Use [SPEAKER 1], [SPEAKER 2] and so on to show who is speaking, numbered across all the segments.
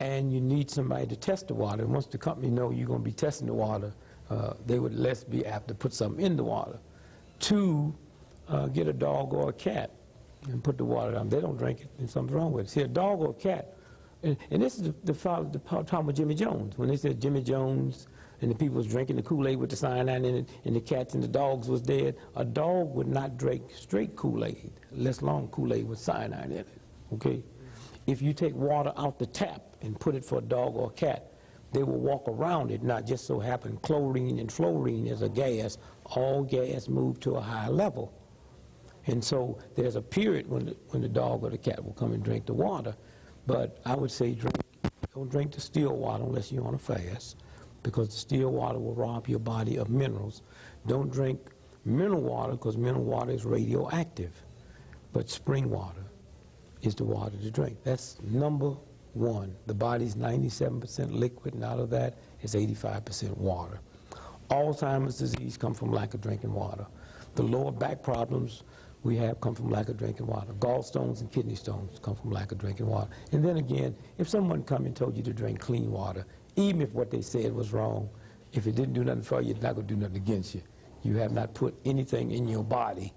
[SPEAKER 1] and you need somebody to test the water. And once the company know you're going to be testing the water, they would less be apt to put something in the water. 2, get a dog or a cat and put the water down. They don't drink it, and something's wrong with it. See, a dog or a cat, and this is the problem with Jimmy Jones. When they said Jimmy Jones and the people was drinking the Kool-Aid with the cyanide in it, and the cats and the dogs was dead, a dog would not drink straight Kool-Aid, less long Kool-Aid with cyanide in it, okay? If you take water out the tap and put it for a dog or a cat, they will walk around it, not just so happen chlorine and fluorine is a gas. All gas move to a higher level. And so there's a period when the dog or the cat will come and drink the water. But I would say don't drink the still water unless you're on a fast, because the still water will rob your body of minerals. Don't drink mineral water, because mineral water is radioactive. But spring water is the water to drink. That's number 1. The body's 97% liquid, and out of that is 85% water. Alzheimer's disease comes from lack of drinking water. The lower back problems we have come from lack of drinking water. Gallstones and kidney stones come from lack of drinking water. And then again, if someone come and told you to drink clean water, even if what they said was wrong, if it didn't do nothing for you, it's not going to do nothing against you. You have not put anything in your body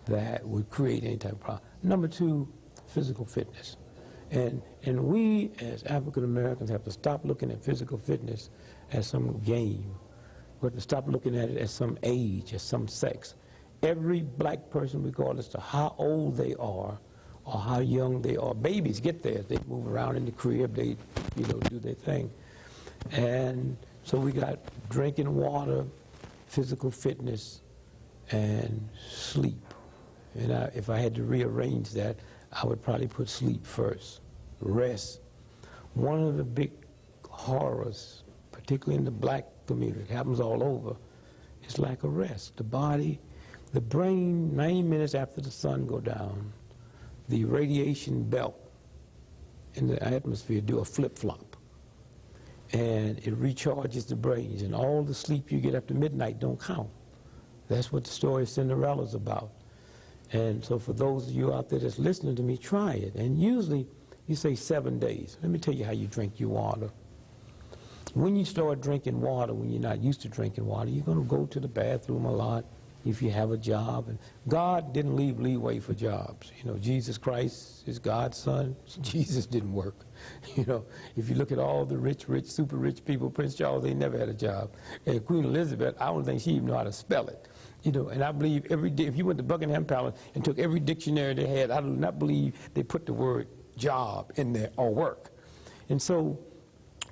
[SPEAKER 1] that would create any type of problem. Number 2, physical fitness. And we as African Americans have to stop looking at physical fitness as some game. We have to stop looking at it as some age, as some sex. Every black person, regardless of how old they are or how young they are, babies get there. They move around in the crib, they do their thing. And so we got drinking water, physical fitness, and sleep. And if I had to rearrange that, I would probably put sleep first. Rest. One of the big horrors, particularly in the black community, it happens all over, is lack of rest. The body, the brain, 90 minutes after the sun go down, the radiation belt in the atmosphere do a flip-flop. And it recharges the brains, and all the sleep you get after midnight don't count. That's what the story of Cinderella's about. And so for those of you out there that's listening to me, try it. And usually you say 7 days. Let me tell you how you drink your water. When you start drinking water, when you're not used to drinking water, you're going to go to the bathroom a lot if you have a job. And God didn't leave leeway for jobs. You know, Jesus Christ is God's son. Jesus didn't work. You know, if you look at all the rich, super rich people, Prince Charles, they never had a job. And Queen Elizabeth, I don't think she even knew how to spell it. You know, and I believe every day, if you went to Buckingham Palace and took every dictionary they had, I do not believe they put the word job in there or work. And so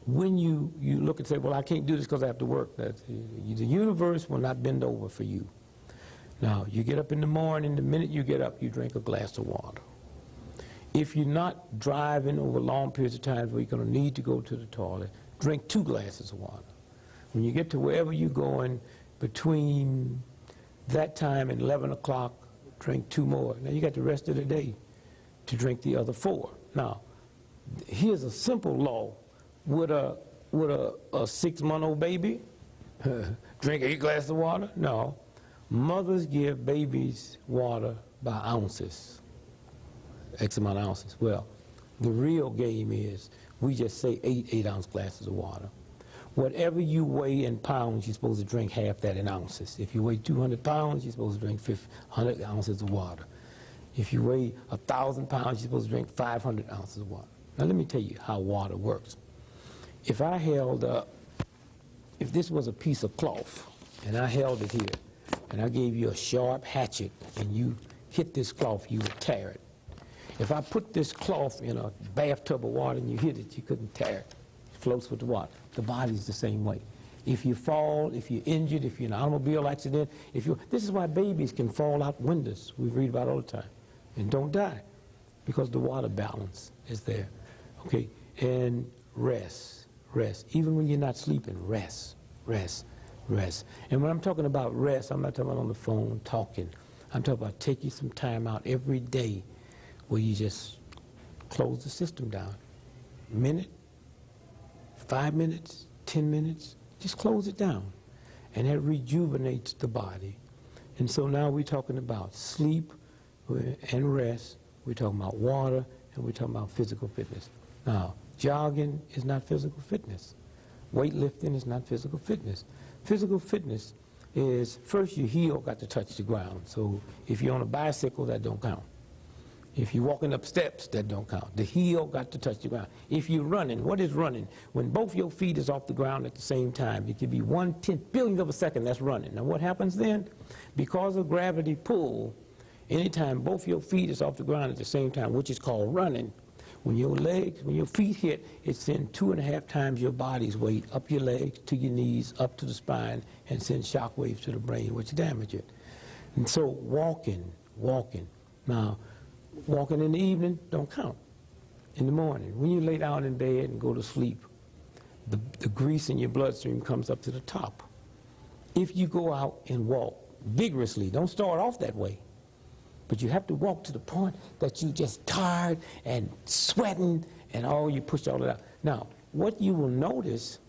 [SPEAKER 1] when you look and say, well, I can't do this because I have to work, the universe will not bend over for you. Now, you get up in the morning, the minute you get up, you drink a glass of water. If you're not driving over long periods of time where you're going to need to go to the toilet, drink 2 glasses of water. When you get to wherever you're going, between that time and 11 o'clock, drink 2 more. Now you got the rest of the day to drink the other 4. Now, here's a simple law. Would a 6-month-old baby drink 8 glasses of water? No. Mothers give babies water by ounces, X amount of ounces. Well, the real game is we just say 8 8-ounce glasses of water. Whatever you weigh in pounds, you're supposed to drink half that in ounces. If you weigh 200 pounds, you're supposed to drink 100 ounces of water. If you weigh 1,000 pounds, you're supposed to drink 500 ounces of water. Now let me tell you how water works. If I held up, if this was a piece of cloth, and I held it here, and I gave you a sharp hatchet, and you hit this cloth, you would tear it. If I put this cloth in a bathtub of water and you hit it, you couldn't tear it. It floats with the water. The body's the same way. If you fall, if you're injured, if you're in an automobile accident, this is why babies can fall out windows, we read about all the time, and don't die, because the water balance is there. Okay, and rest. Even when you're not sleeping, rest. And when I'm talking about rest, I'm not talking about on the phone talking. I'm talking about taking some time out every day where you just close the system down. Minute, 5 minutes, 10 minutes, just close it down. And that rejuvenates the body. And so now we're talking about sleep and rest. We're talking about water, and we're talking about physical fitness. Now, Jogging is not physical fitness. Weightlifting is not physical fitness. Physical fitness is, first your heel got to touch the ground. So if you're on a bicycle, that don't count. If you're walking up steps, that don't count. The heel got to touch the ground. If you're running, what is running? When both your feet is off the ground at the same time, it could be 1/10 billionth of a second, that's running. Now what happens then? Because of gravity pull, anytime both your feet is off the ground at the same time, which is called running, when your feet hit, it sends 2.5 times your body's weight up your legs, to your knees, up to the spine, and sends shock waves to the brain, which damage it. And so walking. Now, walking in the evening don't count. In the morning, when you lay down in bed and go to sleep, the grease in your bloodstream comes up to the top. If you go out and walk vigorously, don't start off that way, but you have to walk to the point that you're just tired and sweating and you push all it out. Now, what you will notice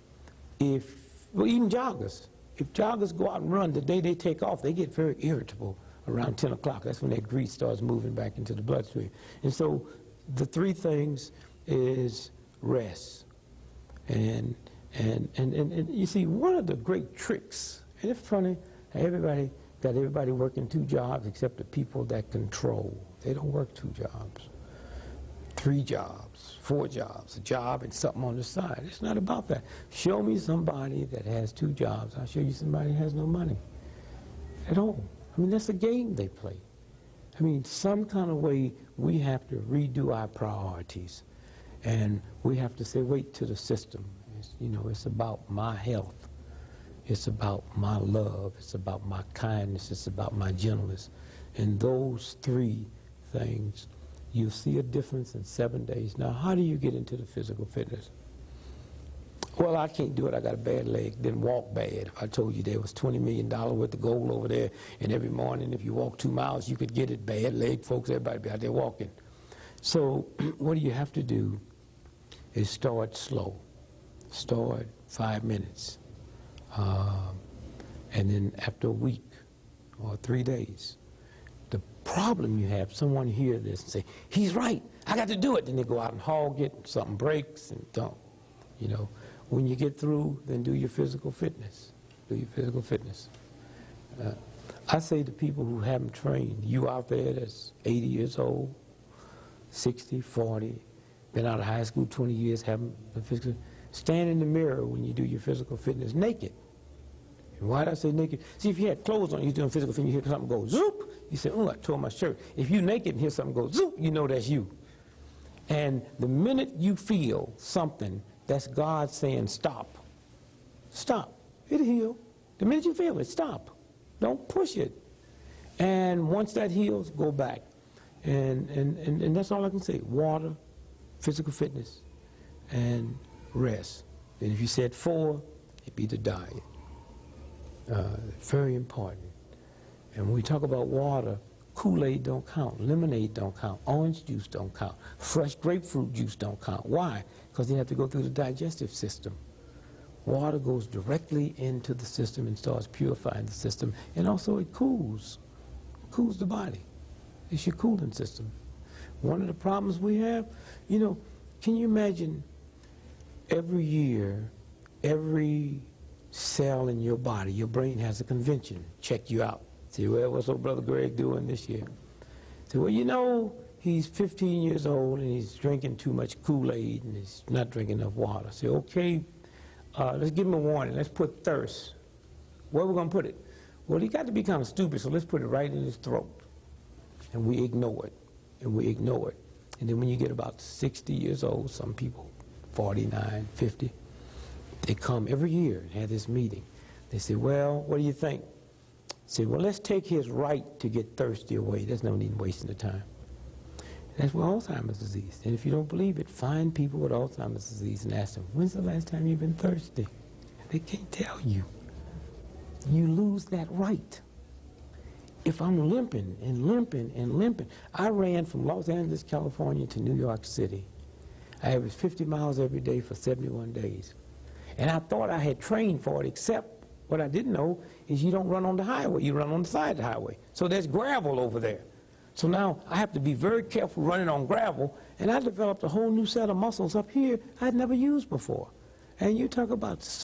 [SPEAKER 1] even joggers, if joggers go out and run, the day they take off, they get very irritable around 10 o'clock. That's when that grease starts moving back into the bloodstream. And so the three things is rest. And you see, one of the great tricks, and it's funny, everybody got everybody working 2 jobs except the people that control. They don't work 2 jobs, 3 jobs, 4 jobs, a job and something on the side. It's not about that. Show me somebody that has 2 jobs. I'll show you somebody who has no money at all. I mean, that's a game they play. I mean, some kind of way we have to redo our priorities. And we have to say, wait to the system. It's about my health. It's about my love. It's about my kindness. It's about my gentleness. And those 3 things, you'll see a difference in 7 days. Now, how do you get into the physical fitness? Well, I can't do it. I got a bad leg. Didn't walk bad. If I told you there was $20 million worth of gold over there, and every morning if you walk 2 miles, you could get it. Bad leg, folks, everybody be out there walking. So what you have to do is start slow. Start 5 minutes. And then after a week or 3 days, the problem you have, someone hear this and say, he's right, I got to do it. Then they go out and hog it, something breaks and don't. When you get through, then do your physical fitness. Do your physical fitness. I say to people who haven't trained, you out there that's 80 years old, 60, 40, been out of high school 20 years, haven't been physical, stand in the mirror when you do your physical fitness naked. And why do I say naked? See, if you had clothes on, you're doing physical fitness, you hear something go zoop, you say, oh, I tore my shirt. If you're naked and hear something go zoop, you know that's you. And the minute you feel something, that's God saying stop. Stop. It'll heal. The minute you feel it, stop. Don't push it. And once that heals, go back. And that's all I can say. Water, physical fitness, and rest. And if you said 4, it'd be the diet. Very important. And when we talk about water, Kool-Aid don't count, lemonade don't count, orange juice don't count, fresh grapefruit juice don't count. Why? Because they have to go through the digestive system. Water goes directly into the system and starts purifying the system, and also it cools the body. It's your cooling system. One of the problems we have, can you imagine every year, every cell in your body, your brain has a convention, check you out. Say, well, what's old Brother Greg doing this year? Say, well, he's 15 years old and he's drinking too much Kool-Aid and he's not drinking enough water. Say, okay, let's give him a warning. Let's put thirst. Where are we going to put it? Well, he got to be kind of stupid, so let's put it right in his throat. And we ignore it, and we ignore it. And then when you get about 60 years old, some people 49, 50, they come every year and have this meeting. They say, well, what do you think? Say, well, let's take his right to get thirsty away. There's no need in wasting the time. That's what Alzheimer's disease. And if you don't believe it, find people with Alzheimer's disease and ask them, when's the last time you've been thirsty? They can't tell you. You lose that right. If I'm limping and limping and limping, I ran from Los Angeles, California to New York City. I averaged 50 miles every day for 71 days. And I thought I had trained for it, except what I didn't know is you don't run on the highway, you run on the side of the highway. So there's gravel over there. So now I have to be very careful running on gravel, And I developed a whole new set of muscles up here I'd never used before. And you talk about